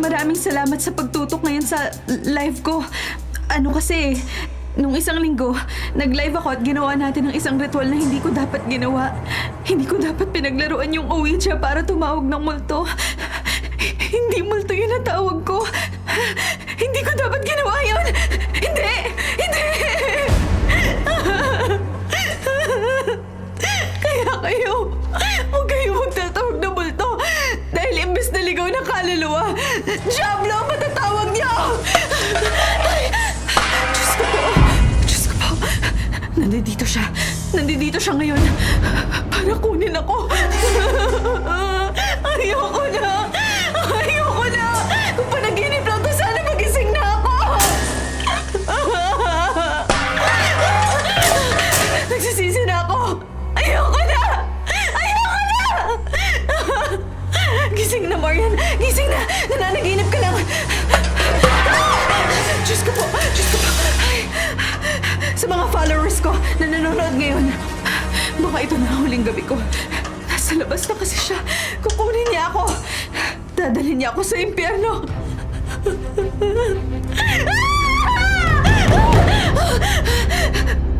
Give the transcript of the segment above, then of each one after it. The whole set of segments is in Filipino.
maraming salamat sa pagtutok ngayon sa live ko. Ano kasi, nung isang linggo, nag-live ako at ginawa natin ng isang ritual na hindi ko dapat ginawa. Hindi ko dapat pinaglaruan yung Ouija para tumawag ng multo. Hindi multo yun ang tawag ko. Hindi ko dapat ginawa yun. Hindi! Hindi! Kaya huwag kayo magtatawag ng multo. Dahil imbes na ligaw ng kaluluwa, Diablo ang matatawag niyo! Ay, Diyos ko po. Nandito siya. Nandito siya ngayon. Para kunin ako. Ayoko na. Ayoko na. Kung panaginip lang to, sana magising na ako. Nagsisisi na ako. Ayoko na. Ayoko na. Gising na, Marian. Gising na. Nananaginip ka lang. Diyos ko po. Diyos ko po. Ay. Sa mga followers ko na nanonood ngayon, baka ito na ang huling gabi ko. Nasa labas na kasi siya. Kukunin niya ako. Dadalhin niya ako sa impyerno.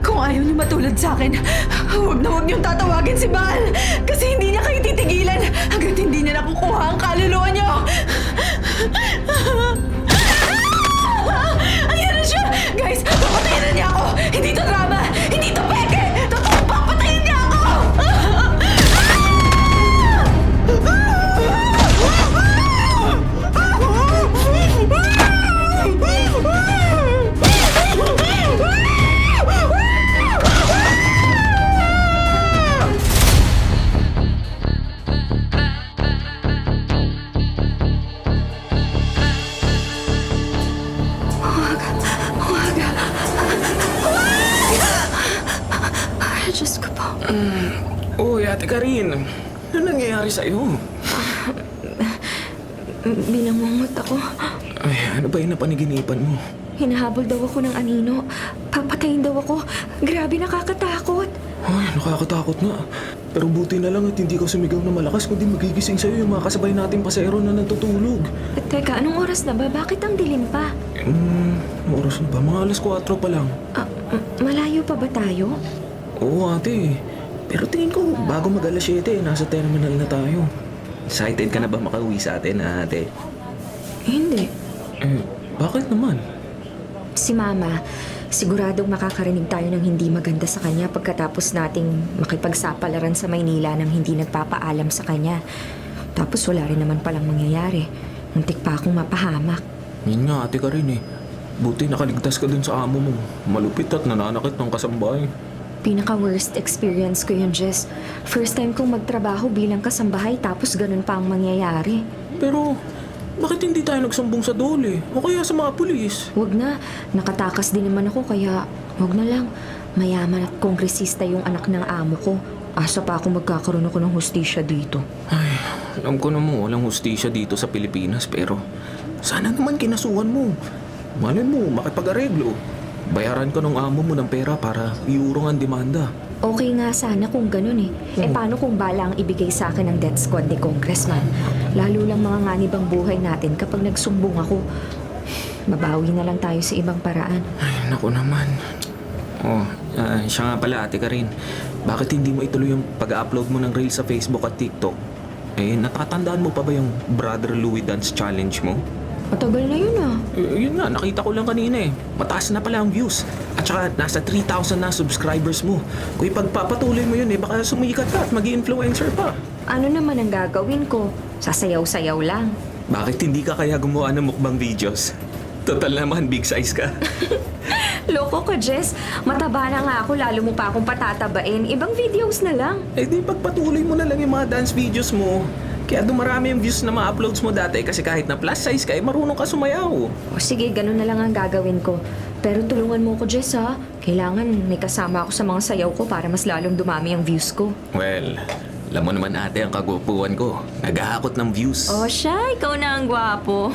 Kung ayaw niyo matulad sa akin, huwag niyong tatawagin si Baal. Kasi hindi niya kayo titigilan hanggat hindi niya nakukuha ang kaluluwa niyo. Ayan na siya! Guys, papatayin na niya ako! Hindi to drama! Hindi to peke! Totoo, papatayin niya ako! Diyos ko po. Uy, Ate Karin. Ano nangyayari sa'yo? Binangungot ako. Ay, ano ba yung napaniginipan mo? Hinahabol daw ako ng anino. Papatayin daw ako. Grabe, nakakatakot. Ay, nakakatakot nga. Pero buti na lang at hindi ka sumigaw na malakas kundi magigising sa'yo yung mga kasabay nating pasero na natutulog. Teka, anong oras na ba? Bakit ang dilim pa? Oras na ba? Mga alas 4 pa lang. Malayo pa ba tayo? Oo, ate. Pero tingin ko, bago mag alas 7, nasa terminal na tayo. Excited ka na ba makauwi sa atin, ate? Hindi. Bakit naman? Si Mama, siguradong makakarinig tayo ng hindi maganda sa kanya pagkatapos nating makipagsapalaran sa Maynila nang hindi nagpapaalam sa kanya. Tapos wala rin naman palang mangyayari. Muntik pa akong mapahamak. Yun nga, ate Karin eh. Buti nakaligtas ka dun sa amo mo. Malupit at nananakit ng kasambahay. Pinaka-worst experience ko yun, Jess. First time kong magtrabaho bilang kasambahay tapos ganun pa ang mangyayari. Pero, bakit hindi tayo nagsumbong sa dole? O kaya sa mga pulis? Huwag na. Nakatakas din naman ako kaya huwag na lang. Mayaman at kongresista yung anak ng amo ko. Asa pa ako magkakaroon ako ng hustisya dito. Ay, alam ko naman walang hustisya dito sa Pilipinas pero sana naman kinasuhan mo. Malay mo, makipag-areglo. Bayaran ko ng amo mo ng pera para iurong ang demanda. Okay nga sana kung ganun eh. Paano kung bala ang ibigay sa akin ng death squad ni Congressman? Lalo lang mga nganib ang buhay natin kapag nagsumbong ako. Mabawi na lang tayo sa ibang paraan. Ay, naku naman. Siya nga pala, Ate Karin. Bakit hindi mo ituloy yung pag-upload mo ng reels sa Facebook at TikTok? Natatandaan mo pa ba yung Brother Louie Dance Challenge mo? Matagal na yun ah. Yun nga, nakita ko lang kanina eh. Mataas na pala ang views. At saka, nasa 3,000 na subscribers mo. Kung ipagpapatuloy mo yun baka sumikat ka at mag-influencer pa. Ano naman ang gagawin ko? Sasayaw-sayaw lang. Bakit hindi ka kaya gumawa ng mukbang videos? Total naman, big size ka. Loko ka, Jess. Mataba na nga ako, lalo mo pa akong patatabain. Ibang videos na lang. Di pagpatuloy mo na lang yung mga dance videos mo. Kaya dumarami yung views na ma-uploads mo dati kasi kahit na plus size ka, marunong ka sumayaw. O sige, ganun na lang ang gagawin ko. Pero tulungan mo ko, Jess, ha? Kailangan may kasama ako sa mga sayaw ko para mas lalong dumami ang views ko. Well, alam mo naman ate ang kagupuan ko. Naghahakot ng views. Oh, siya, ikaw na ang gwapo.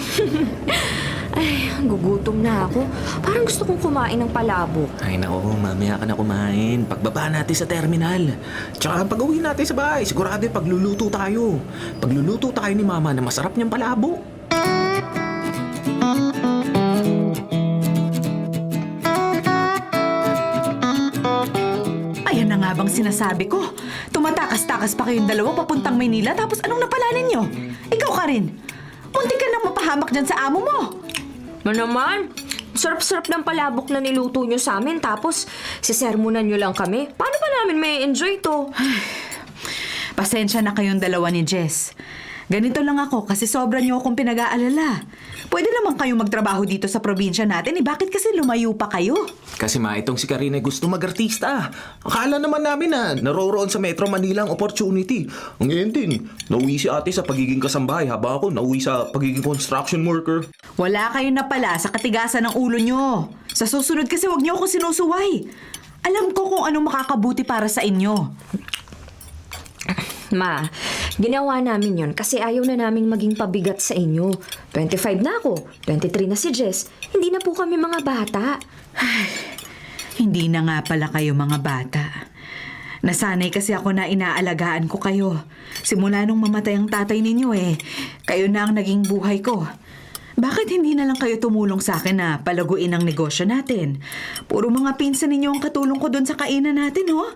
Ay, gugutom na ako. Parang gusto kong kumain ng palabok. Ay nako, mamaya ka na kumain. Pagbaba natin sa terminal. Tsaka pag uwi natin sa bahay, sigurado pagluluto tayo. Pagluluto tayo ni Mama na masarap niyang palabok. nga bang sinasabi ko? Tumatakas-takas pa kayong dalawa papuntang Maynila tapos anong napala ninyo? Ikaw ka rin. Muntik ka nang mapahamak dyan sa amo mo. Ano naman? Sarap-sarap ng palabok na niluto nyo sa amin tapos sisermonan nyo lang kami. Paano ba namin may enjoy to? Pasensya na kayong dalawa ni Jess. Ganito lang ako kasi sobra niyo akong pinag-aalala. Pwede naman kayong magtrabaho dito sa probinsya natin. Bakit kasi lumayo pa kayo? Kasi itong si Karina gusto mag-artista. Akala naman namin na naroroon sa Metro Manila ang opportunity. Ngayon din, nauwi si ate sa pagiging kasambahay habang ako nauwi sa pagiging construction worker. Wala kayo na pala sa katigasan ng ulo nyo. Sa susunod kasi wag nyo ako sinusuway. Alam ko kung anong makakabuti para sa inyo. Ma, ginawa namin yon kasi ayaw na naming maging pabigat sa inyo. 25 na ako, 23 na si Jess. Hindi na po kami mga bata. Hindi na nga pala kayo mga bata. Nasanay kasi ako na inaalagaan ko kayo. Simula nung mamatay ang tatay ninyo kayo na ang naging buhay ko. Bakit hindi na lang kayo tumulong sa akin na palaguin ang negosyo natin? Puro mga pinsan ninyo ang katulong ko doon sa kainan natin, ho?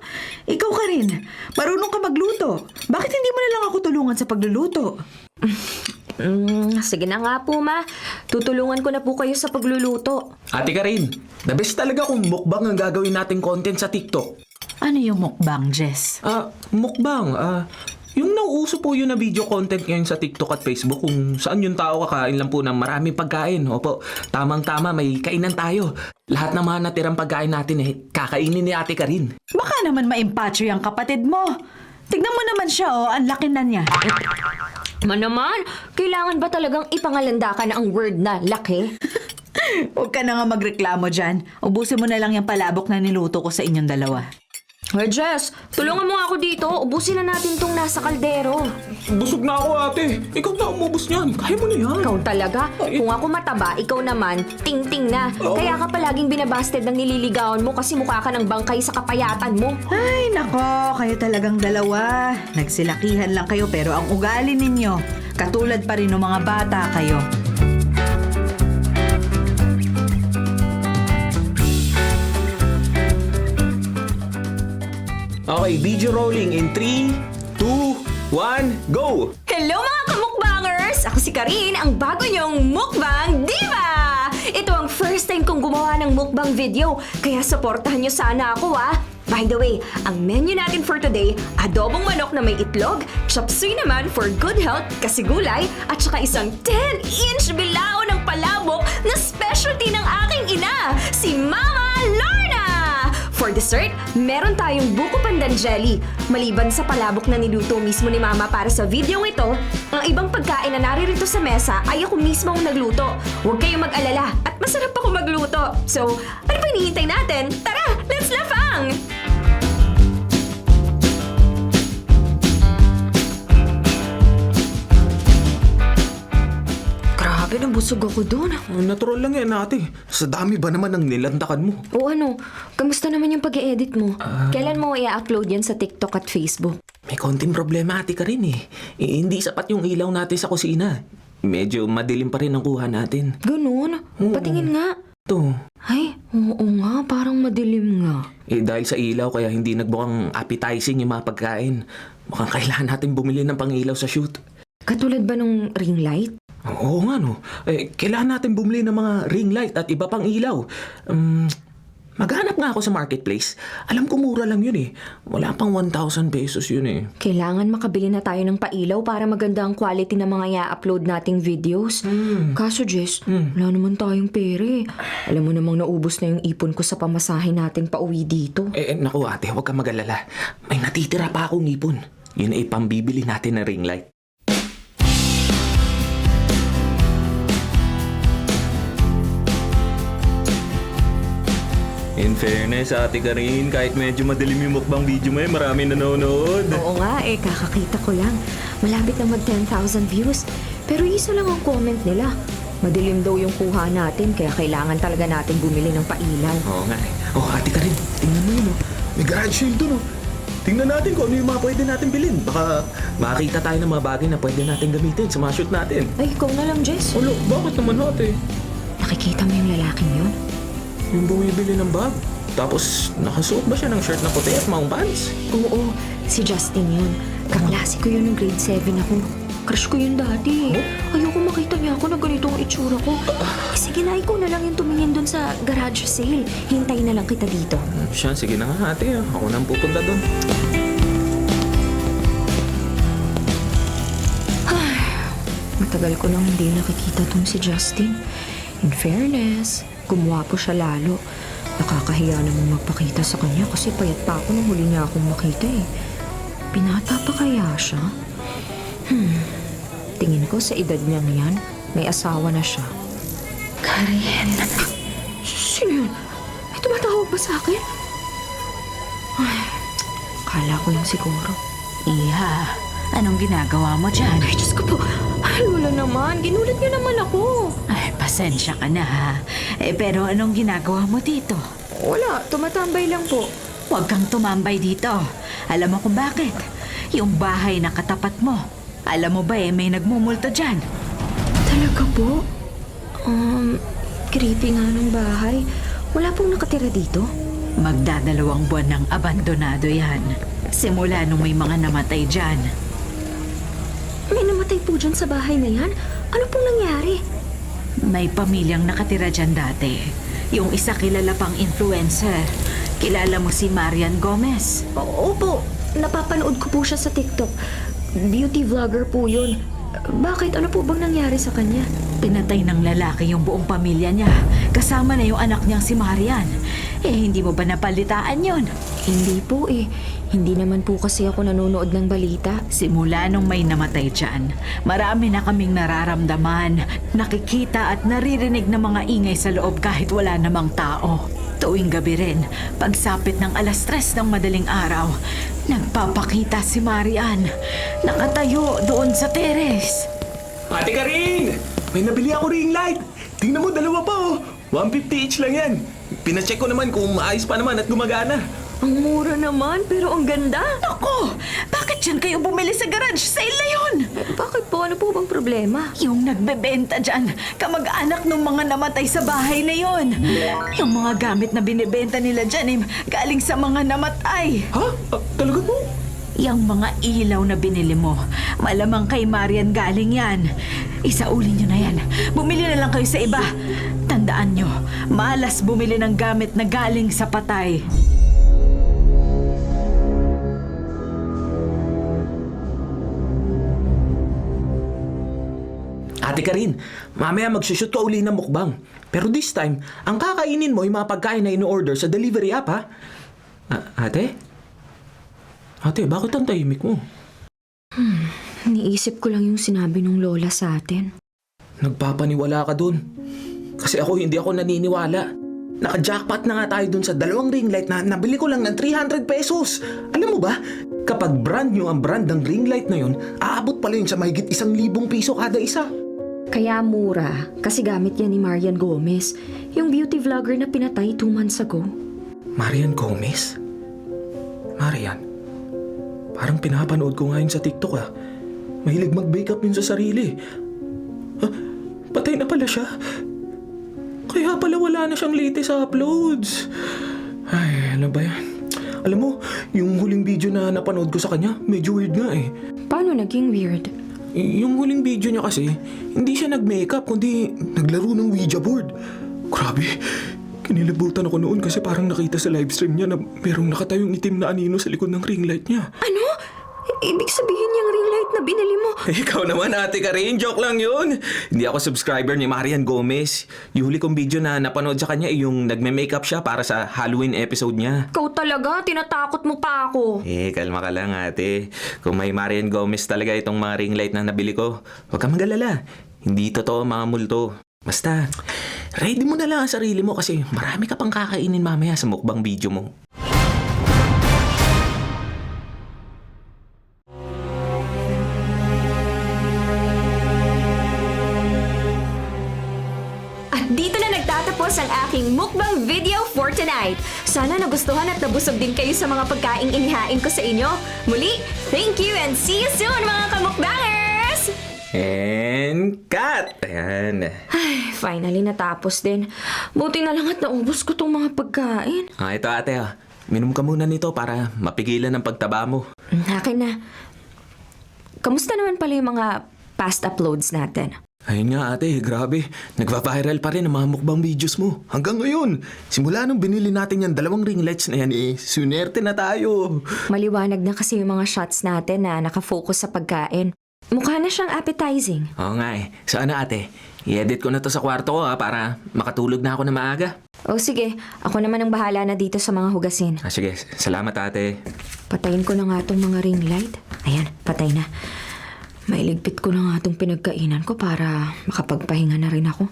Ikaw ka rin. Marunong ka magluto. Bakit hindi mo na lang ako tulungan sa pagluluto? Sige na nga po, Ma. Tutulungan ko na po kayo sa pagluluto. Ate Karin, the best talaga kung mukbang ang gagawin nating content sa TikTok. Ano yung mukbang, Jess? Mukbang. Yung nauuso po yun na video content ngayon sa TikTok at Facebook kung saan yung tao kakain lang po ng maraming pagkain. Opo, tamang-tama, may kainan tayo. Lahat ng mga natirang pagkain natin kakainin ni Ate Karin. Baka naman maimpacho yung kapatid mo. Tignan mo naman siya, ang laki na niya. Ma naman, kailangan ba talagang ipangalanda ka na ang word na laki? Huwag ka na nga magreklamo dyan. Ubusin mo na lang yung palabok na niluto ko sa inyong dalawa. Hey Jess, tulungan mo nga ako dito. Ubusin na natin tong nasa kaldero. Busog na ako, ate. Ikaw na umubos niyan. Kaya mo na yan. Ikaw talaga. Kung ako mataba, ikaw naman, ting-ting na. Kaya ka palaging binabasted ng nililigawan mo kasi mukha ka ng bangkay sa kapayatan mo. Ay, nako, kayo talagang dalawa. Nagsilakihan lang kayo pero ang ugali ninyo, katulad pa rin ng mga bata kayo. Okay, video rolling in 3, 2, 1, go! Hello mga kamukbangers! Ako si Karin, ang bago niyong mukbang diva! Ito ang first time kong gumawa ng mukbang video, kaya supportahan niyo sana ako By the way, ang menu natin for today, adobong manok na may itlog, chop suey naman for good health kasi gulay, at saka isang 10-inch bilao ng palabok na specialty ng aking ina, si Mama Lorna! For dessert, meron tayong buko pandan jelly. Maliban sa palabok na niluto mismo ni Mama para sa video ito, ang ibang pagkain na naririto sa mesa ay ako mismo ang nagluto. Huwag kayong mag-alala at masarap ako magluto. So, ano pa hinihintay natin? Tara, let's lafang! Grabe, nabusog ako doon. Natural lang yan, ate. Sa dami ba naman ang nilantakan mo? O ano, kamusta naman yung pag-e-edit mo? Kailan mo i-upload yan sa TikTok at Facebook? May konting problema, ate ka rin hindi sapat yung ilaw natin sa kusina. Medyo madilim pa rin ang kuha natin. Ganun? Patingin nga. Ito. Ay, oo nga, parang madilim nga. Dahil sa ilaw kaya hindi nagbukang appetizing yung mga pagkain. Mukhang kailangan natin bumili ng pangilaw sa shoot. Katulad ba nung ring light? Oo nga no. Kailangan natin bumili ng mga ring light at iba pang ilaw. Maghanap nga ako sa marketplace. Alam ko mura lang yun Wala pang 1,000 pesos yun Kailangan makabili na tayo ng pailaw para maganda ang quality ng mga i-upload nating videos. Kaso Jess, wala naman tayong pere. Alam mo namang naubos na yung ipon ko sa pamasahe natin pa uwi dito. Naku ate, huwag ka mag-alala. May natitira pa akong ipon. Yun ay pambibili natin ng ring light. In fairness, ate Karin, kahit medyo madilim yung mukbang video mo maraming nanonood. Oo nga kakakita ko lang. Malapit na mag 10,000 views. Pero isa lang ang comment nila. Madilim daw yung kuha natin kaya kailangan talaga natin bumili ng pailaw. Oo nga ate Karin, tingnan mo yun May garage sale dun Tingnan natin kung ano yung mga pwede natin bilhin. Baka makakita tayo ng mga bagay na pwede natin gamitin sa mga shoot natin. Ay, ikaw na lang, Jess. Bakit naman ate? Nakikita mo yung lalaking yun? Yung bumibili ng bag? Tapos, nakasuot ba siya ng shirt na puti at maong pants? Oo, si Justin yun. Kaklase ko yun ng grade 7 ako. Crush ko yun dati. Ayoko makita niya ako na ganito ang itsura ko. Sige na, ikaw na lang yung tumingin dun sa garage sale. Hintayin na lang kita dito. Siya, sige na nga ate. Ako nang pupunta doon. Matagal ko nang hindi nakikita tong si Justin. In fairness, gumawa po siya lalo. Nakakahiya namang magpakita sa kanya kasi payat pa ako nung huli niya akong makita eh. Pinata pa kaya siya? Tingin ko sa edad niyang yan, may asawa na siya. Karen. Sino yun? May tumatawag ba sa akin? Ay, kala ko lang siguro. Iha, anong ginagawa mo dyan? Ay, Diyos ko po. Ay, Lola naman. Ginulit niyo naman ako. Ay, pasensya ka na ha. Pero anong ginagawa mo dito? Wala, tumatambay lang po. Huwag kang tumambay dito. Alam mo kung bakit? Yung bahay na katapat mo. Alam mo ba may nagmumulto dyan? Talaga po? Creepy nga ng bahay. Wala pong nakatira dito. Magdadalawang buwan ng abandonado yan. Simula nung may mga namatay dyan. May namatay po dyan sa bahay na yan? Ano pong nangyari? May pamilyang nakatira dyan dati. Yung isa kilala pang influencer. Kilala mo si Marian Gomez. Opo, napapanood ko po siya sa TikTok. Beauty vlogger po yun. Bakit? Ano po bang nangyari sa kanya? Pinatay ng lalaki yung buong pamilya niya. Kasama na yung anak niyang si Marian. Hindi mo ba napalitaan yon? Hindi po eh. Hindi naman po kasi ako nanonood ng balita. Simula nung may namatay dyan, marami na kaming nararamdaman, nakikita at naririnig ng mga ingay sa loob kahit wala namang tao. Tuwing gabi rin, pagsapit ng 3:00 ng madaling araw, nagpapakita si Marian. Nakatayo doon sa teres. Ate Karing! May nabili ako ring light. Tingnan mo, dalawa pa oh. 150 each lang yan. Pinacheck ko naman kung maayos pa naman at gumagana. Ang mura naman, pero ang ganda. Ako, bakit dyan kayo bumili sa garage sale na yun? Bakit po? Ano po bang problema? Yung nagbebenta dyan, kamag-anak ng mga namatay sa bahay na yon. Yung mga gamit na binibenta nila dyan galing sa mga namatay. Ha? Talaga po? Yung mga ilaw na binili mo, malamang kay Marian galing yan. Isauli nyo na yan. Bumili na lang kayo sa iba. Tandaan nyo, malas bumili ng gamit na galing sa patay. Ate Karin, mamaya magsushoot ka uli ng mukbang. Pero this time, ang kakainin mo yung mga pagkain na in-order sa delivery app, ha? Ate? Ate, bakit ang tahimik mo? Niisip ko lang yung sinabi ng lola sa atin. Nagpapaniwala ka dun. Kasi hindi ako naniniwala. Naka-jackpot na nga tayo dun sa 2 ring light na nabili ko lang ng 300 pesos. Alam mo ba, kapag brand new ang brand ng ring light na yun, aabot pala yun sa mahigit 1,000 piso kada isa. Kaya mura, kasi gamit yan ni Marian Gomez, yung beauty vlogger na pinatay 2 months ago. Marian Gomez? Marian? Parang pinapanood ko nga yun sa TikTok ah. Mahilig mag-makeup yun sa sarili. Patay na pala siya. Kaya pala wala na siyang latest uploads. Ay, ano ba yan? Alam mo, yung huling video na napanood ko sa kanya, medyo weird nga eh. Paano naging weird? Yung huling video niya kasi, hindi siya nag-makeup, kundi naglaro ng Ouija board. Grabe, kinilabutan ako noon kasi parang nakita sa livestream niya na merong nakatayong itim na anino sa likod ng ring light niya. Ano? Ibig sabihin yung ring light na binili mo? Ikaw naman, Ate Karin, joke lang yun. Hindi ako subscriber ni Marian Gomez. Yung huli kong video na napanood sa kanya yung nagme-makeup siya para sa Halloween episode niya. Ikaw talaga, tinatakot mo pa ako. Kalma ka lang, ate. Kung may Marian Gomez talaga itong mga ring light na nabili ko, huwag kang mag-alala. Hindi totoo mga multo. Basta, ready mo na lang ang sarili mo kasi marami ka pang kakainin mamaya sa mukbang video mo. At dito na nagtatapos ang aking mukbang video for tonight. Sana nagustuhan at nabusog din kayo sa mga pagkaing inihain ko sa inyo. Muli, thank you and see you soon mga kamukbangers! And cut! Ayan. Ay, finally natapos din. Buti na lang at naubos ko tong mga pagkain. Ito ate Minom ka muna nito para mapigilan ang pagtaba mo. Akin na. Kamusta naman pala yung mga past uploads natin? Ayun nga ate, grabe. Nagva-viral pa rin ang mga mukbang videos mo. Hanggang ngayon. Simula nung binili natin yung 2 ring lights na yan sunerte na tayo. Maliwanag na kasi yung mga shots natin na nakafocus sa pagkain. Mukha na siyang appetizing. Oo nga So ano ate, i-edit ko na to sa kwarto ko para makatulog na ako na maaga. O sige, ako naman ang bahala na dito sa mga hugasin. Sige, salamat ate. Patayin ko na nga tong mga ring light. Ayan, patay na. Mailigpit ko na nga tong pinagkainan ko para makapagpahinga na rin ako.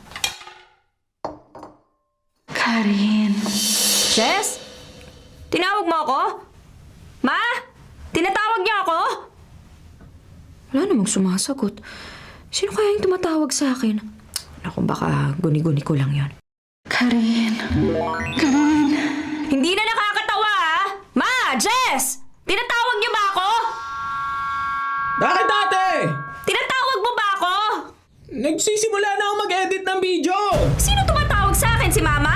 Karin. Jess? Tinawag mo ako? Ma? Tinatawag niya ako? Wala namang sumasagot. Sino kaya yung tumatawag sa akin? Naku, baka guni-guni ko lang yon. Karin. Hindi na nakakatawa, ha? Ma! Jess! Tinatawag niyo ba ako? Bakit ate? Tinatawag mo ba ako? Nagsisimula na ako mag-edit ng video. Sino tumatawag sa akin? Si Mama?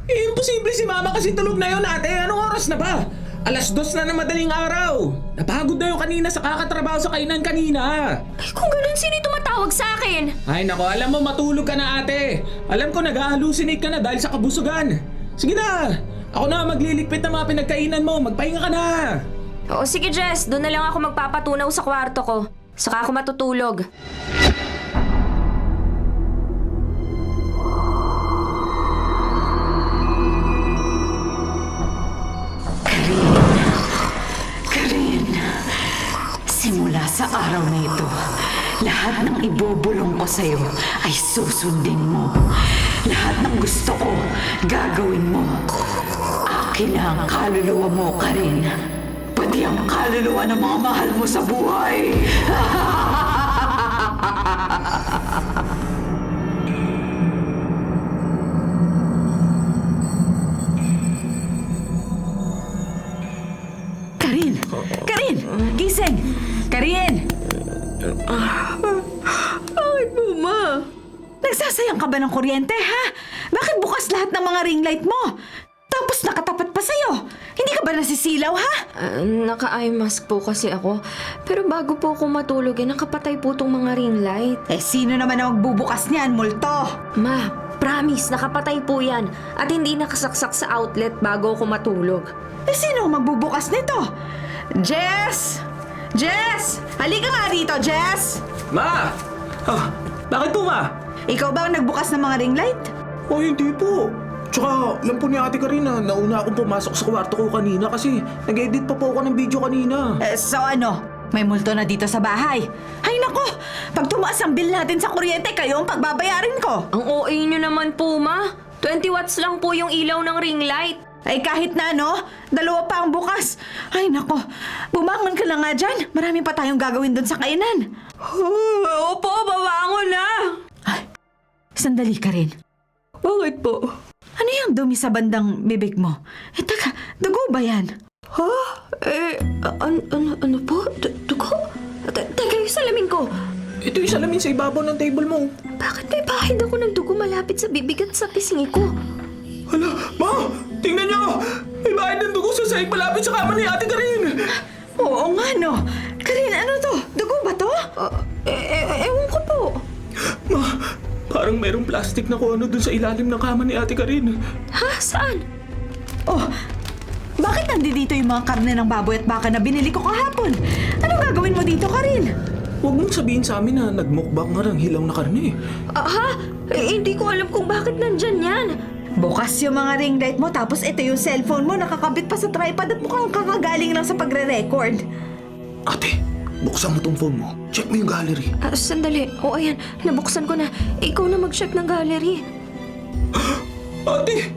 Imposible si mama kasi tulog na yun ate. Anong oras na ba? 2:00 na ng madaling araw. Napagod na yung kanina sa kakatrabaho sa kainan kanina. Ay, kung ganun, sino yung tumatawag sa akin? Ay nako, alam mo matulog ka na ate. Alam ko nag-hallucinate ka na dahil sa kabusugan. Sige na, ako na magliligpit ng mga pinagkainan mo. Magpahinga ka na. Oo, sige Jess. Doon na lang ako magpapatunaw sa kwarto ko. Saka ako matutulog. Karin, simula sa araw na ito, lahat ng ibubulong ko sa'yo ay susundin mo. Lahat ng gusto ko, gagawin mo. Akin na ang kaluluwa mo, Karin. Pati ang kaluluwa ng mga mahal mo sa buhay. Karin! Karin! Gising! Karin! Bakit po, Ma? Nagsasayang ka ba ng kuryente, ha? Bakit bukas lahat ng mga ring light mo? Tapos nakatapat pa sa'yo. Hindi ka ba nasisilaw, ha? Naka-eye mask po kasi ako. Pero bago po ako matulog, nakapatay po tong mga ring light. Eh, sino naman ang magbubukas niyan, multo? Ma, promise, nakapatay po yan. At hindi nakasaksak sa outlet bago ako matulog. Eh, sino ang magbubukas nito? Jess! Jess! Halika nga rito, Jess! Ma! Bakit po ma? Ikaw ba ang nagbukas ng mga ring light? Oh, hindi po. Tsaka, alam po ni ate Karina, nauna akong pumasok sa kwarto ko kanina kasi nag-edit pa po ako ng video kanina. So ano? May multo na dito sa bahay. Ay nako! Pag tumaas ang bill natin sa kuryente, kayo ang pagbabayarin ko. Ang OA nyo naman po, Ma. 20 watts lang po yung ilaw ng ring light. Ay kahit na no, 2 pa ang bukas. Ay nako, bumangon ka na nga dyan. Marami pa tayong gagawin doon sa kainan. Opo, babangon na. Ay, sandali ka rin. Bakit po? Ano yung dumi sa bandang bibig mo? Eh taka, dugo ba yan? Ha? Ano po? Dugo? Teka, yung salamin ko. Ito yung salamin sa ibabaw ng table mo. Bakit may bahid ako ng dugo malapit sa bibig at sa pisngi ko? Hala, ma! Tingnan niyo! May bahid ng dugo sa sahig malapit sa kama ni ate Karin! Oo nga no. Karin, ano to? Dugo ba to? Ewan ko po. Ma, parang merong plastic na kung ano dun sa ilalim ng kama ni ate Karin. Ha? Saan? Oh, bakit nandito yung mga karne ng baboy at baka na binili ko kahapon? Anong gagawin mo dito, Karin? Huwag mong sabihin sa amin na nagmukbang nga ng hilaw na karne. Ha? Hindi ko alam kung bakit nandyan yan. Bukas yung mga ring light mo tapos ito yung cellphone mo nakakabit pa sa tripod at mukhang kakagaling lang sa pagre-record. Ate, buksan mo tong phone mo. Check mo yung gallery. Sandali. O ayan, nabuksan ko na. Ikaw na mag-check ng gallery. Ate,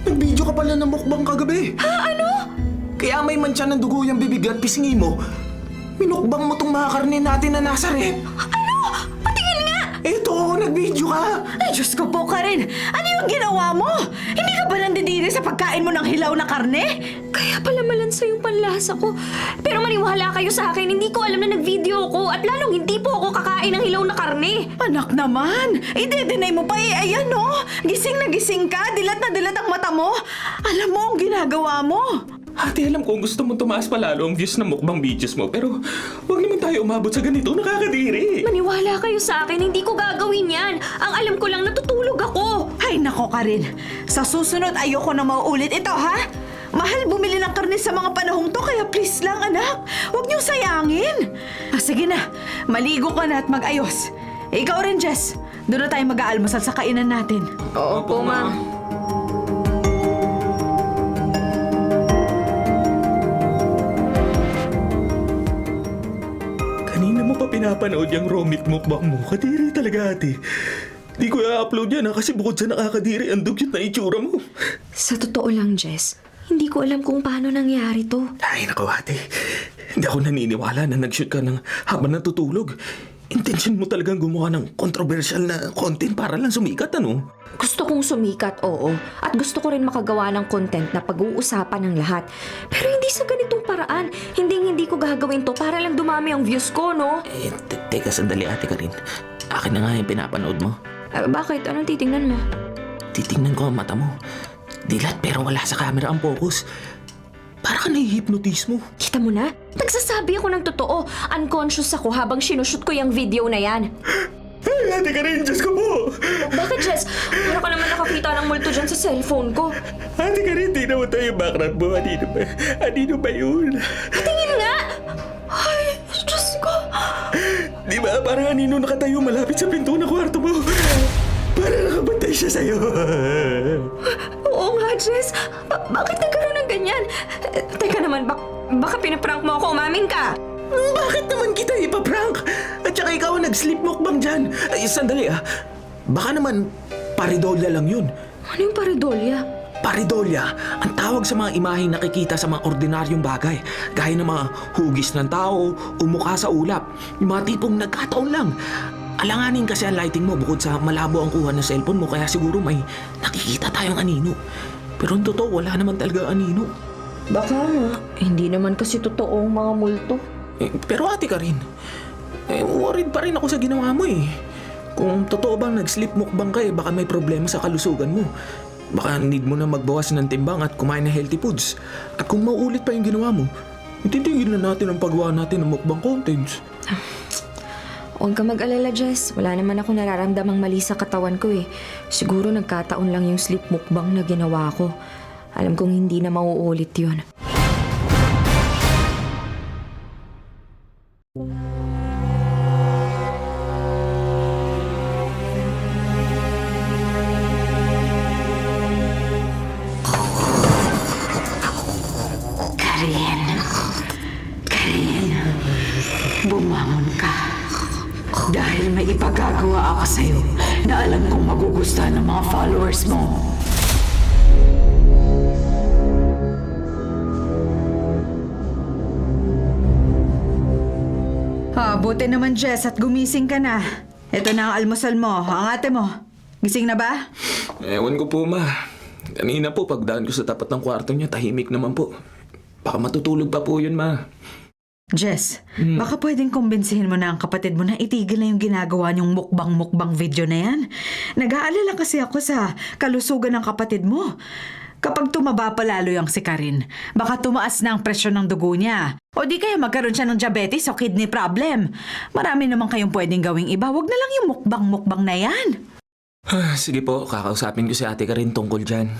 nag-video ka pala ng mukbang kagabi. Ha? Ano? Kaya may mantsa ng dugo yung bibig at pisngi mo. Minukbang mo tong mga karne natin na nasa rep. Ano? Patingin nga! Eto, nag-video ka! Ay, Diyos ko po, Karen! Ano yung ginawa mo? Hindi ka ba nandidiri sa pagkain mo ng hilaw na karne? Kaya pala malansa yung panlasa ko. Pero maniwala kayo sa akin, hindi ko alam na nag-video ko at lalong hindi po ako kakain ng hilaw na karne. Anak naman! I-deny mo pa eh. Ayan no! Gising na gising ka! Dilat na dilat ang mata mo! Alam mo ang ginagawa mo! Ate, alam ko gusto mo tumaas pa lalo ang views ng mukbang videos mo, pero huwag naman tayo umabot sa ganito, nakakadiri. Maniwala kayo sa akin, hindi ko gagawin yan. Ang alam ko lang, natutulog ako. Ay nako, Karen! Sa susunod ayoko na mauulit ito, ha? Mahal bumili ng karne sa mga panahong to, kaya please lang, anak. Huwag niyong sayangin. Sige na, maligo ka na at mag-ayos. Ikaw rin, Jess. Doon na tayo mag-aalmusal sa kainan natin. Oo po, Ma. Kanina mo pa pinapanood yung raw meat mukbang mo. Kadiri talaga, ate. Di ko i-upload yan kasi bukod sa nakakadiri, ang dugyot na itsura mo. Sa totoo lang, Jess, hindi ko alam kung paano nangyari to. Ay, naku, ate. Hindi ako naniniwala na nag-shoot ka ng habang natutulog. Intention mo talagang gumawa ng controversial na content para lang sumikat, ano? Gusto kong sumikat, oo. At gusto ko rin makagawa ng content na pag-uusapan ng lahat. Pero hindi sa ganitong paraan. Hindi ko gagawin to para lang dumami ang views ko, no? Teka, sandali, ate Karin. Akin na nga yung pinapanood mo. Bakit? Anong titingnan mo? Titingnan ko ang mata mo. Dilat pero wala sa camera ang focus. Para ka nai-hypnotize mo. Kita mo na? Nagsasabi ako ng totoo. Unconscious ako habang sinushoot ko yung video na yan. Ay, ate Karin, Diyos ko po! Bakit, Jess? Para ka naman nakakita ng multo dyan sa cellphone ko. Ate Karin, di naman tayo yung background mo. Anino ba yun? Tingin nga! Ay, Diyos ko! Di ba parang anino nakatayo malapit sa pinto ng kwarto mo? Para nakabantay siya sa'yo. Oo nga, Jess. Bakit nagkaroon ng ganyan? Teka naman, baka pinaprank mo ako, umamin ka. Bakit naman kita ipaprank? At saka ikaw ang nag-sleep mukbang dyan. Ay, sandali ah. Baka naman paridolya lang yun. Ano yung paridolya? Paridolya, ang tawag sa mga imaheng nakikita sa mga ordinaryong bagay, gaya ng mga hugis ng tao o mukha sa ulap. Yung mga tipong nagkataon lang. Alanganin kasi ang lighting mo bukod sa malabo ang kuha ng cellphone mo, kaya siguro may nakikita tayong anino. Pero ang totoo, wala naman talaga anino. Baka nga. Hindi naman kasi totoo ang mga multo. Pero ate Karin, worried pa rin ako sa ginawa mo eh. Kung totoo bang nag-sleep mukbang ka baka may problema sa kalusugan mo. Baka need mo na magbawas ng timbang at kumain ng healthy foods. At kung mauulit pa yung ginawa mo, itintigil na natin ang paggawa natin ng mukbang contents. Huwag ka mag-alala, Jess. Wala naman ako nararamdamang mali sa katawan ko eh. Siguro nagkataon lang yung sleep mukbang na ginawa ko. Alam kong hindi na mauulit yun. Karen, bumangon ka. Dahil may ipagagawa ako sa'yo na alam kong magugustuhan ng mga followers mo. Buti naman, Jess, at gumising ka na. Ito na ang almusal mo. Ang ate mo. Gising na ba? Ewan ko po, ma. Kanina po, pagdaan ko sa tapat ng kwarto niya, tahimik naman po. Baka matutulog pa po yun, ma. Jess, baka pwedeng kumbinsihin mo na ang kapatid mo na itigil na yung ginagawa niyong mukbang video na yan. Nag-aalala kasi ako sa kalusugan ng kapatid mo. Kapag tumaba pa lalo yung si Karin, baka tumaas na ang presyon ng dugo niya. O di kaya magkaroon siya ng diabetes o kidney problem. Marami naman kayong pwedeng gawing iba. Huwag na lang yung mukbang na yan. Sige po, kakausapin ko si ate Karin tungkol dyan.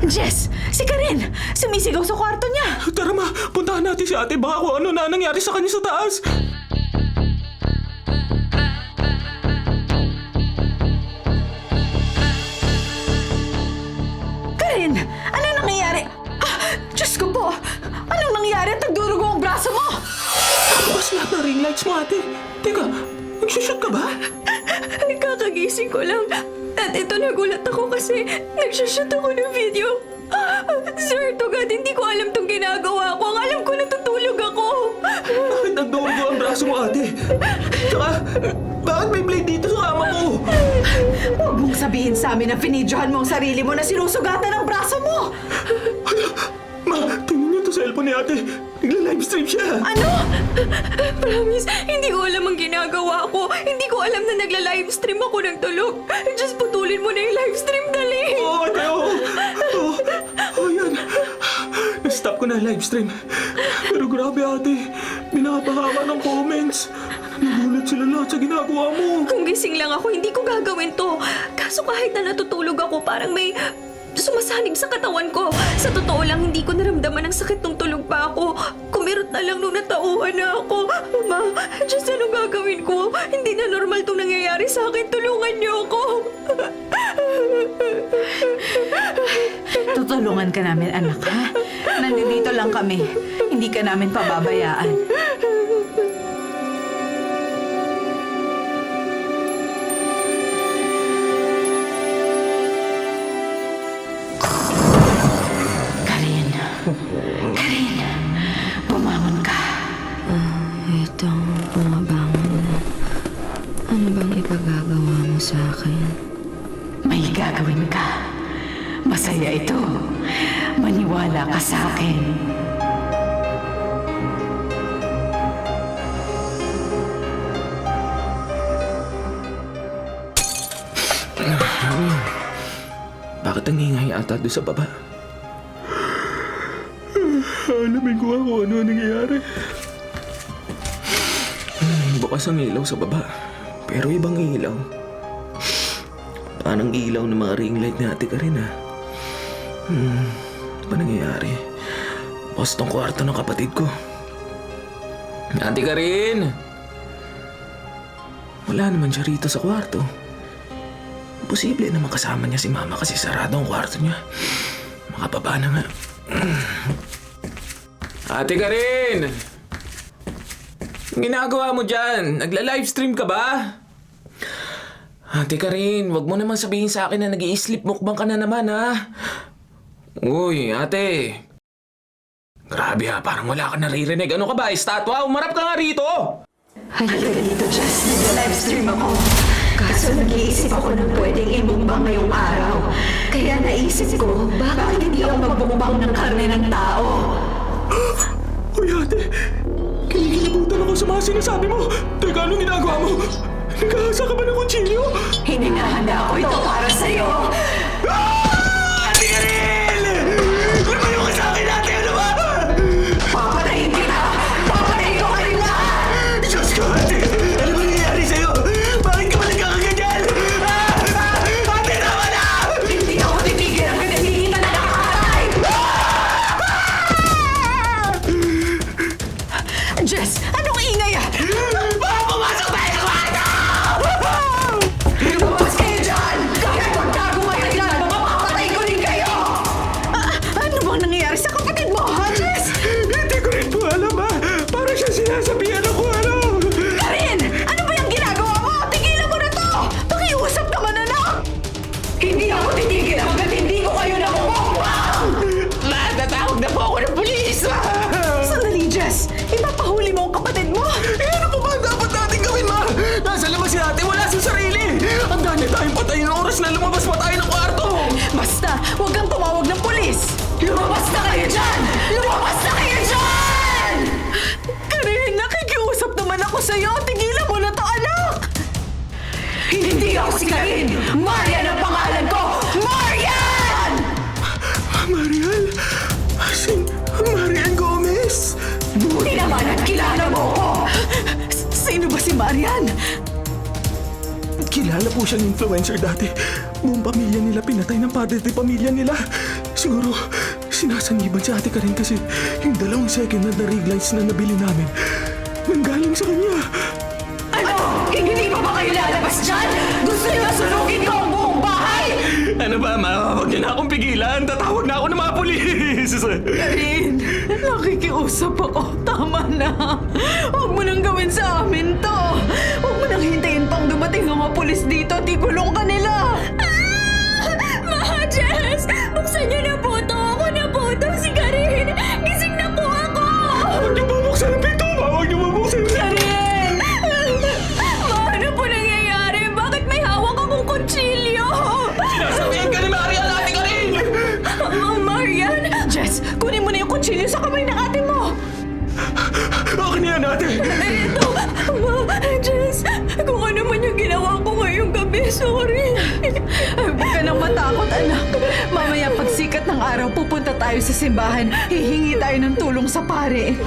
Jess, si Karin! Sumisigaw sa kwarto niya! Tara ma, puntahan natin si ate. Baka kung ano na nangyari sa kanya sa taas. Karin! Anong nangyayari? Diyos ko po! Anong nangyayari at nagdurugo ang braso mo? Tapos lahat ng ring lights mo, ate. Teka, nagsushoot ka ba? Kakagising ko lang. At ito nagulat ako kasi nagshoot ako ng video. Sir Tugad, hindi ko alam tong ginagawa ko. Ang alam ko, natutulog ako. Bakit nagdugo ang braso mo, ate? Tsaka, bakit may blade dito sa kama mo? Huwag mong sabihin sa amin na finidyohan mo ang sarili mo na sinusugatan ang braso mo! Ma, tingnan niyo to sa cellphone ni ate. Nagla-livestream siya. Ano? Promise, hindi ko alam ang ginagawa ko. Hindi ko alam na nagla-livestream ako ng tulog. Just putulin mo na yung livestream, dali. Oo, ate, oo. Oo, yan. Na-stop ko na ang livestream. Pero grabe, ate. Binapahama ng comments. Nagulat sila lahat sa ginagawa mo. Kung gising lang ako, hindi ko gagawin to. Kaso kahit na natutulog ako, parang may sumasanib sa katawan ko. Sa totoo lang, hindi ko naramdaman ang sakit nung tulog pa ako. Kumirot na lang nung natauhan na ako. Ma, Diyos, anong gagawin ko? Hindi na normal itong nangyayari sa akin. Tulungan niyo ako. Tutulungan ka namin, anak, ha? Nandito lang kami. Hindi ka namin pababayaan. Karin. Karin. Bumangon ka. Ito, bumabangon na. Ano bang ipagagawa mo sa akin? May gagawin ka. Masaya ito. Maniwala ka sa akin. Bakit ang ingay ata doon sa baba? Alamin ko ako ano nangyayari. Bukas ang ilaw sa baba. Pero ibang ilaw. Parang ilaw ng mga ring light ni ate Karin, ha? Ano ba nangyayari? Bukas tong kwarto ng kapatid ko. Ate Karin! Wala naman siya rito sa kwarto. Posible naman kasama niya si Mama kasi sarado ang kwarto niya. Makababa na nga. Ate Karin! Ang ginagawa mo dyan? Nagla-livestream ka ba? Ate Karin, wag mo naman sabihin sa akin na nag-i-sleep mukbang ka na naman, ha? Uy, ate. Grabe ha, parang wala ka naririnig. Ano ka ba, estatwa? Umarap ka nga rito! Halika dito, Jess. Nag-livestream ako. Kaso nag-iisip ako ng pwedeng imumbang ngayong araw. Kaya naisip ko, bakit hindi ako magbumbang ng karne ng tao? Uy, ate. Kinikilabutan ako sa mga sinasabi mo. Teka, anong ginagawa mo? Nag-aasa ka ba ng kutsilyo? Hininahanda ko ito para sa'yo. Ate Karel! Lumayo ka sa akin, ate! Ano ba? Papatayin kita! Papatayin ko kayo lahat! Diyos ko, ate! Ano ba nangyayari sa'yo? Bakit ka ba nagkakaganyan? Ate, tama na! Hindi ako titigil hanggang hindi na nakakaray! Jess, anong ingay yan? Baka pumasok tayo sa kwarto! Lumabas kayo dyan! Kahit magtago kayo dyan, mapapatay ko rin kayo! Ano bang nangyayari sa kapatid mo, ha, Jess? Hindi ko rin po alam, ha? Para siya sinasabihan ako, ano? Karin! Ano ba yung ginagawa mo? Tigilan mo na to! Pakiusap naman, anak! Hindi ako titigil hanggang hindi ko kayo namumukbang! Ma, tatawag na po ako ng pulis! Sandali, Jess! Ipapahuli mo ang kapatid mo! Ano po ba dapat natin gawin, ma? Nasa labas si ate, wala sa sarili! Ang dami tayong patayin ng oras na lumabas pa tayo ng kwarto! Basta, huwag kang tumawag ng pulis! Lumabas na kayo dyan! Lumabas na kayo dyan! Karin, nakikiusap naman ako sa'yo! Tigilan mo na to, anak! Hindi ako si Karin! Marian ang pangalan ko! Marian! Marian? Marian Gomez? Buti naman at kilala mo ko! Sino ba si Marian? Kilala po siyang influencer dati. Buong pamilya nila pinatay ng padre de pamilya nila. Siguro, sinasaniban si ate Karin kasi yung 2 second na rig lights na nabili namin nanggaling sa kanya. Ano? Hindi pa ba kayo lalabas dyan? Gusto niyo na sunugin ko ang buong bahay? Ano ba, ma? Huwag niyo na akong pigilan. Tatawag na ako ng mga pulis. Karin, nakikiusap ako. Tama na. Huwag mo nang gawin sa amin to. Huwag mo nang hintayin pang dumating ang mga pulis dito. Tikulong ka nila. Ma, Jess! Buksan niyo na po to! Isang araw pupunta tayo sa simbahan. Hihingi tayo ng tulong sa pare.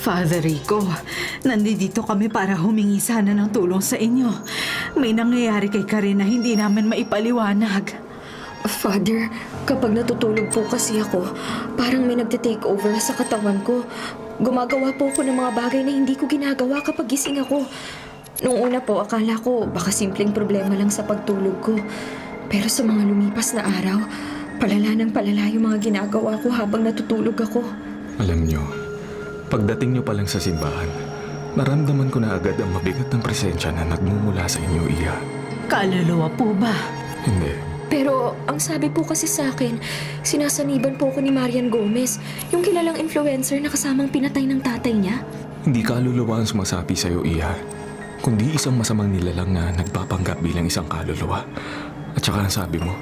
Father Rico, nandito kami para humingi sana ng tulong sa inyo. May nangyayari kay Karen na hindi namin maipaliwanag. Father, kapag natutulog po kasi ako, parang may nagte-take over sa katawan ko. Gumagawa po ako ng mga bagay na hindi ko ginagawa kapag gising ako. Nung una po, akala ko baka simpleng problema lang sa pagtulog ko. Pero sa mga lumipas na araw, palala ng palala yung mga ginagawa ko habang natutulog ako. Alam nyo, pagdating nyo pa lang sa simbahan, naramdaman ko na agad ang mabigat ng presensya na nagmumula sa inyo, Iya. Kaluluwa po ba? Hindi. Pero ang sabi po kasi sa akin, sinasaniban po ako ni Marian Gomez, yung kilalang influencer na kasamang pinatay ng tatay niya. Hindi kaluluwa ang sumasapi sa'yo, Iya. Kundi isang masamang nilalang na nagpapanggap bilang isang kaluluwa. At saka ang sabi mo,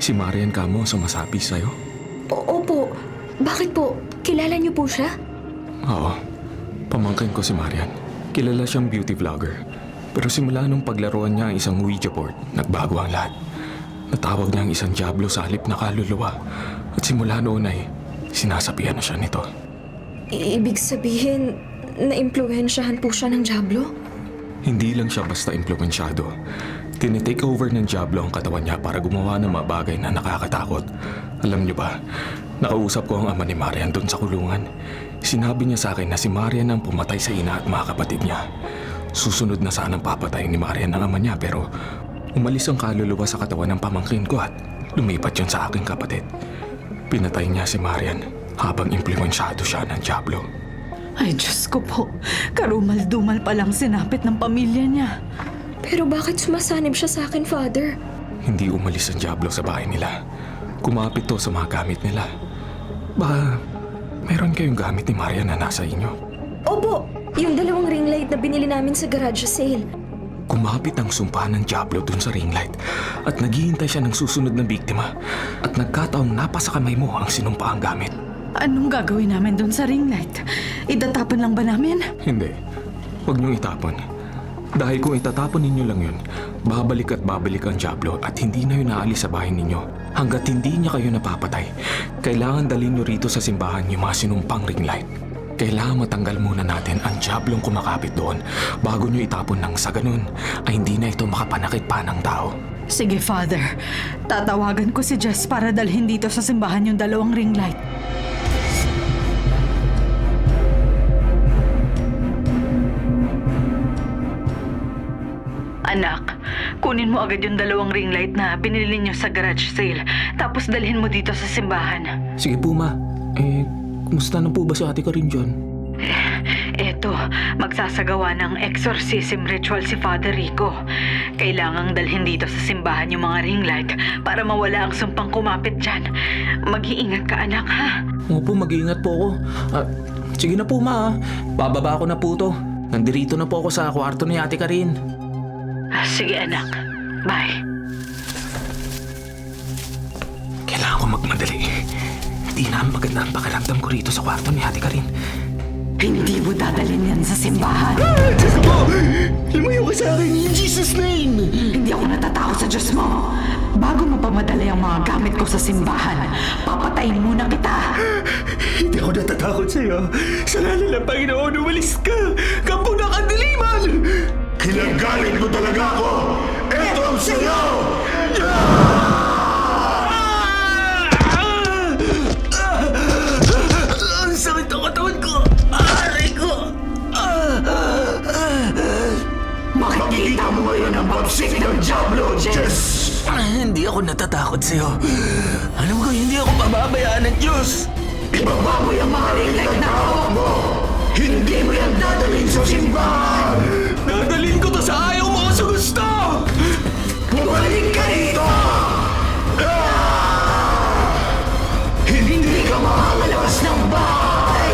si Marian Camo ang sumasapi sa'yo? Opo. Bakit po? Kilala niyo po siya? Oo. Pamangkin ko si Marian. Kilala siyang beauty vlogger. Pero simula nung paglaruan niya ang isang Ouija board, nagbago ang lahat. Natawag niya ang isang Diablo sa halip na kaluluwa. At simula noon ay sinasabihan na siya nito. Ibig sabihin, na-impluwensyahan po siya ng Diablo? Hindi lang siya basta impluwensyado. Tinitake over ng Diablo ang katawan niya para gumawa ng mga bagay na nakakatakot. Alam niyo ba, nakausap ko ang ama ni Marian doon sa kulungan. Sinabi niya sa akin na si Marian ang pumatay sa ina at mga kapatid niya. Susunod na sanang papatayin ni Marian ang ama niya pero umalis ang kaluluwa sa katawan ng pamangkin ko at lumipat yun sa aking kapatid. Pinatay niya si Marian habang impluwensyado siya ng Diablo. Ay, Diyos ko po. Karumal-dumal pa lang sinapit ng pamilya niya. Pero bakit sumasanib siya sa akin, Father? Hindi umalis ang Diablo sa bahay nila. Kumapit to sa mga gamit nila. Baka meron kayong gamit ni Marian na nasa inyo. Opo, yung 2 ring light na binili namin sa garage sale. Kumapit ang sumpa ng Diablo dun sa ring light at naghihintay siya ng susunod na biktima at nagkataong napasa kamay mo ang sinumpaang gamit. Anong gagawin namin doon sa ring light? Itatapon lang ba namin? Hindi. Huwag niyong itapon. Dahil kung itatapon ninyo lang yun, babalik at babalik ang Diablo at hindi na yun naalis sa bahay ninyo. Hanggat hindi niya kayo napapatay, kailangan dalhin niyo rito sa simbahan yung mga sinumpang ring light. Kailangan matanggal muna natin ang Diablong kumakapit doon bago niyo itapon nang sa ganun ay hindi na ito makapanakit pa ng tao. Sige, Father. Tatawagan ko si Jess para dalhin dito sa simbahan yung 2 ring light. Anak, kunin mo agad yung 2 ring light na binili niyo sa garage sale. Tapos dalhin mo dito sa simbahan. Sige po, Ma. Kumusta na po ba si ate ka rin dyan? Eto, magsasagawa ng exorcism ritual si Father Rico. Kailangang dalhin dito sa simbahan yung mga ring light para mawala ang sumpang kumapit dyan. Mag-iingat ka, anak, ha? Opo, mag-iingat po ako. Sige na po, Ma. Bababa ko na po to. Nandirito na po ako sa kwarto ni ate Karin. Sige, anak. Bye. Kailangan ko magmadali. Hindi na maganda ang pakiramdam ko rito sa kwarto ni ate Karin. Hindi mo dadalhin yan sa simbahan. Diyos ko! Lumayo ka sa akin in Jesus' name! Hindi ako natatakot sa Diyos mo. Bago mo pamadali ang mga gamit ko sa simbahan, papatayin muna kita. Hindi ako natatakot sa'yo. Sa ngalan ng Panginoon, umalis ka! Kampo na kadiliman! Kinagalit mo talaga ako! Ito ang sayo! Ang sakit ang katawan ko! Aray ko! Makikita mo ngayon ang babsik ng Diablo, Jess! Hindi ako natatakot sa'yo. Alam ko, hindi ako pababayaan ng Diyos! Ibaba mo yung mga ring-light na hawak mo! Hindi mo yan dadalhin sa simbahan! Dadalhin ko to sa ayaw mo sa gusto! Bumalik ka rito! Hindi ka makakalabas ng bahay!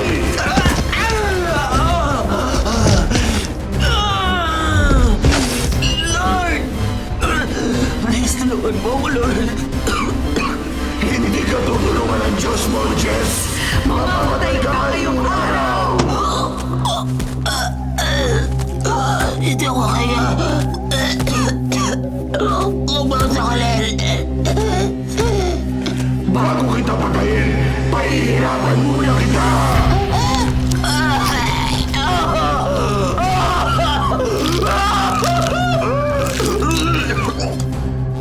Lord! Please, tulungan mo ako, Lord! Hindi ka tutulungan ng Diyos mo, Jess! Mamamatay ka ngayong araw! Hindi ko kaya. Huwag mo sa kalel. Bago kita patayin, pahihirapan muna kita!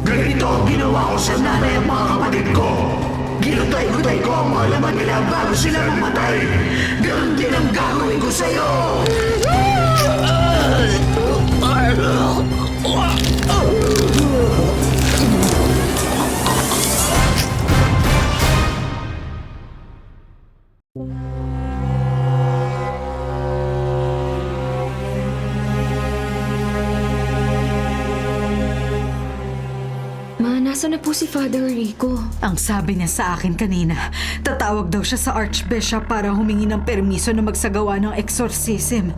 Ganito ang ginawa ko sa nanay at mga kapatid ko. Ginutay-gutay ko ang mga laman nila bago sila mamatay. Ganon din ang gagawin ko sa'yo! Ma, nasa na po si Father Rico? Ang sabi niya sa akin kanina, tatawag daw siya sa Archbishop para humingi ng permiso na magsagawa ng exorcism.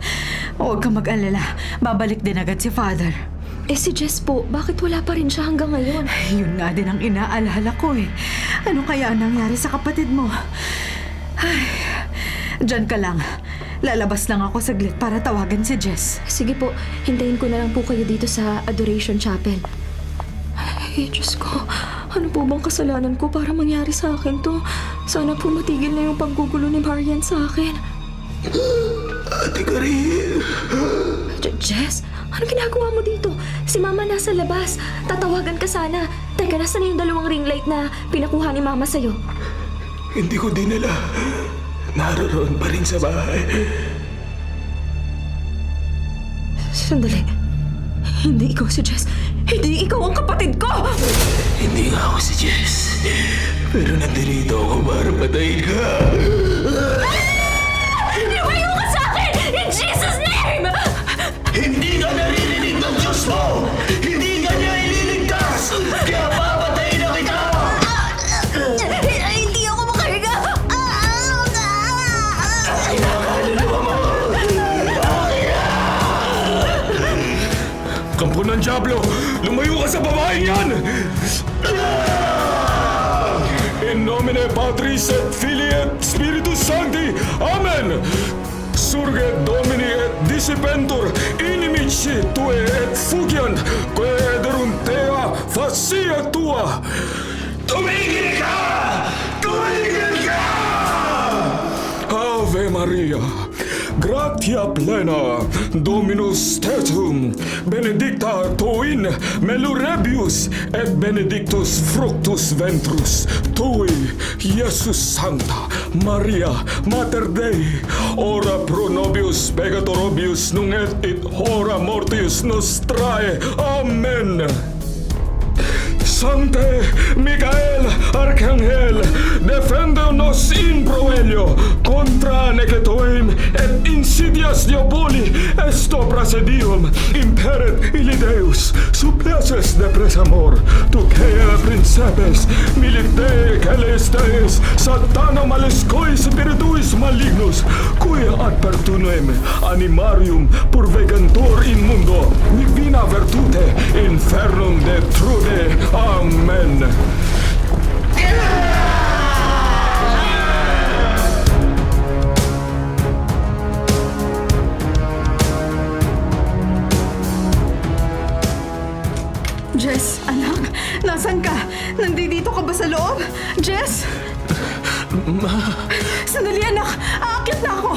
Huwag kang mag-alala, babalik din agad si Father. Eh si Jess po, bakit wala pa rin siya hanggang ngayon? Yun nga din ang inaalala ko eh. Ano kaya ang nangyari sa kapatid mo? Ay, dyan ka lang. Lalabas lang ako saglit para tawagan si Jess. Sige po, hintayin ko na lang po kayo dito sa Adoration Chapel. Ay, Diyos ko. Ano po bang kasalanan ko para mangyari sa akin to? Sana po matigil na yung paggugulo ni Marian sa akin. Ate Karin! Jess, ano ginagawa mo dito? Si Mama nasa labas. Tatawagan ka sana. Teka, nasa na yung 2 ring light na pinakuha ni Mama sa'yo? Hindi ko dinala. Naroon pa rin sa bahay. Sandali. Hindi ikaw si Jess. Hindi ikaw ang kapatid ko! Hindi nga ako si Jess. Pero nandito ako para patayin ka. Lumayo ka sa akin! In Jesus' name! Hindi ka naririnig ng Diyos mo! Hindi ka niya ililigtas! Kaya papatayin na kita! Hindi ako makahiga! Ay, nakaluluwa mo! Kampo ng Diablo! Lumayo ka sa babaeng yan! In nomine Patris et Filii et Spiritus Sancti. Amen! Surget Domini et dissipentur inimici tue et fugiant quaederuntea facia tua. Tumigil ka! Tumigil ka! Ave Maria, gratia plena, Dominus tecum, benedicta tu in melurebius, et benedictus fructus ventris tui, Iesus Sancta, Maria, Mater Dei, ora pro nobis peccatoribus nunc et hora mortis nostrae. Amen. Sancte Michael Arcangel, defende nos in proelio contra necletoim et insidias diaboli, esto prasedium imperet illi Deus, supplices de presamor, tu quea principes, milite celestes, satana malescoi spirituis malignus, cui ad pertunem animarium purvegantur in mundo, divina virtute infernum detrude. Amen. Jess, anak, nasan ka? Nandito ka ba sa loob? Jess? Sandali, anak. Aakyat na ako.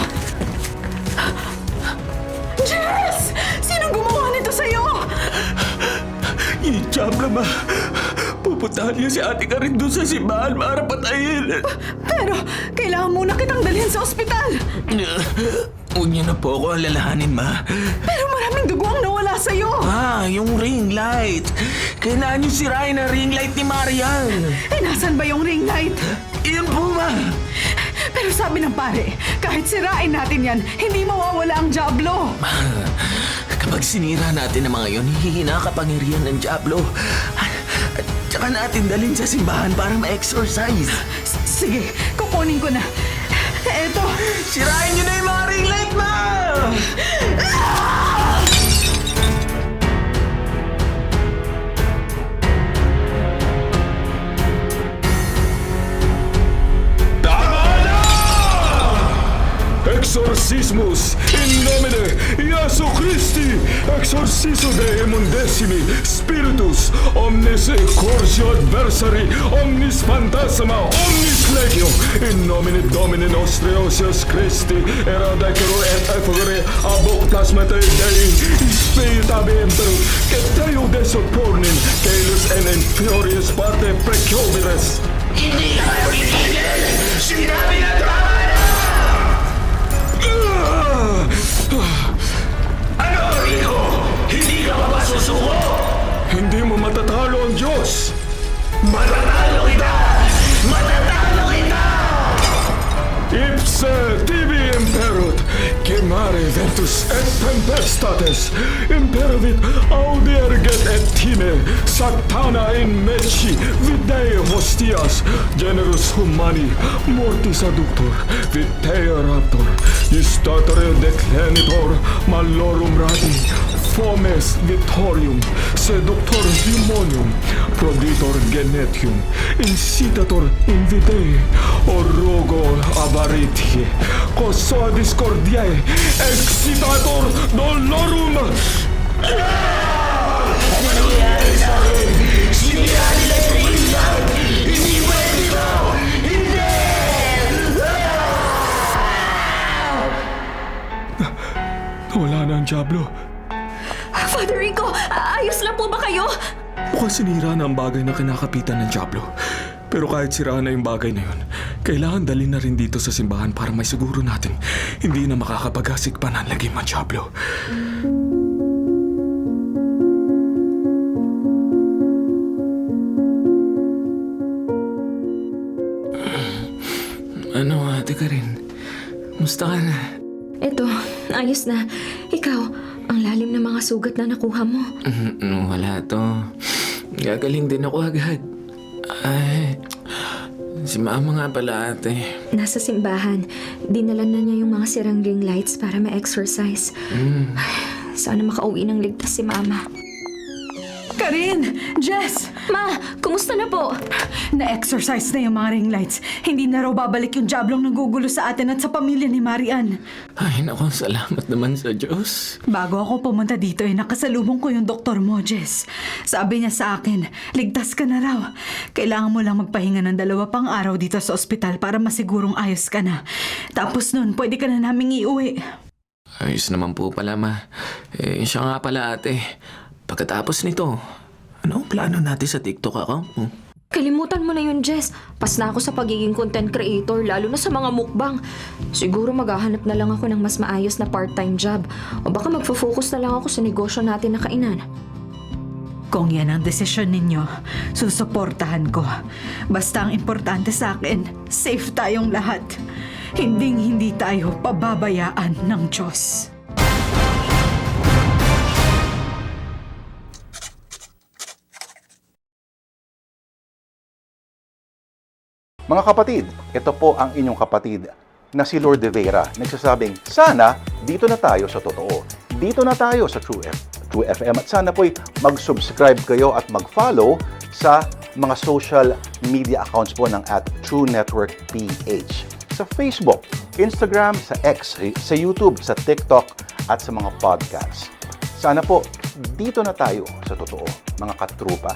Jess! Sinong gumawa nito sa'yo? I-Diablo, ma. Pupuntahan niya si Ate Karin doon sa simbahan para patayin. Pero, kailangan muna kitang dalhin sa ospital. Huwag niyo na po ako alalahanin, ma. Pero maraming dugo ang nawala sa'yo. Yung ring light. Kailangan niyo sirain ang ring light ni Marian. Eh, nasan ba yung ring light? Iyon po, ma. Pero sabi ng pare, kahit sirain natin yan, hindi mawawala ang Diablo. Kapag sinira natin ang mga yun, hihina kapangyarihan ng Diablo. At saka natin dalhin sa simbahan para ma-exorcise. Sige, kukunin ko na. Eto. Sirain niyo na yung mga ring light, ma! Exorcismus in nomine Iesu Christi, exorciso de immundesimi spiritus, omnis corsio adversari, omnis phantasma, omnis legio, in nomine Domini nostri osius Christi, eradicero et effugere abo plasmate Dei, spiritabe imperu, que Deo desopornin, caelus en inferiores parte precioveres. Hindi ka kayo titigil! Sinabi na tama na! Ano, Rico? Hindi ka pa ba susuko? Hindi mo matatalo ang Diyos! Matatalo kita! Matatalo kita! Ipse tibi imperut, gemare ventus et tempestates, imperavit audi erget et time, satana in meci, videi hostias, generus humani, mortis adductor, vitea raptor, istatore declenitor, malorum radi, fomes vitorium, seductor demonium, proditor genetium, incitator invidei, orogo avaritie, coso discordiae, excitator dolorum. Ano nangyayari sa akin? Sinira nila yung ringan! Hindi pwede ko! Hindi! Wala na ang Diablo. Father Rico, ayos lang po ba kayo? Mukhang sinira na ang bagay na kinakapitan ng Diablo. Pero kahit siraan na yung bagay na yun, kailangan dalhin na rin dito sa simbahan para may siguro natin hindi na makakapagasik pa ng lagim ang Diablo. Ano, Ate Karen? Musta ka na? Eto, ayos na. Ikaw, ang lalim ng mga sugat na nakuha mo. Wala to. Gagaling din ako agad. Ay, si Mama nga pala, ate. Nasa simbahan, dinala na niya yung mga sirang ring lights para ma-exercise. Sana makauwi ng ligtas si Mama. Karin! Jess! Ma, kumusta na po? Na-exercise na yung mga ring lights. Hindi na raw babalik yung Diablong nanggugulo sa atin at sa pamilya ni Marian. Ay, naku, salamat naman sa Diyos. Bago ako pumunta dito nakasalubong ko yung doktor mo, Jess. Sabi niya sa akin, ligtas ka na raw. Kailangan mo lang magpahinga ng 2 pang araw dito sa ospital para masigurong ayos ka na. Tapos nun, pwede ka na naming iuwi. Ayos naman po pala, Ma. Siya nga pala, ate. Pagkatapos nito, ano ang plano natin sa TikTok account mo? Kalimutan mo na yun, Jess. Pas na ako sa pagiging content creator, lalo na sa mga mukbang. Siguro maghahanap na lang ako ng mas maayos na part-time job. O baka magfo-focus na lang ako sa negosyo natin na kainan. Kung yan ang desisyon ninyo, susuportahan ko. Basta ang importante sa akin, safe tayong lahat. Hindi tayo pababayaan ng Diyos. Mga kapatid, ito po ang inyong kapatid na si Lord De Vera. Nagsasabing, sana dito na tayo sa totoo. Dito na tayo sa True FM. At sana po'y mag-subscribe kayo at mag-follow sa mga social media accounts po ng @TrueNetworkPH. Sa Facebook, Instagram, sa X, sa YouTube, sa TikTok, at sa mga podcasts. Sana po, dito na tayo sa totoo, mga katrupa.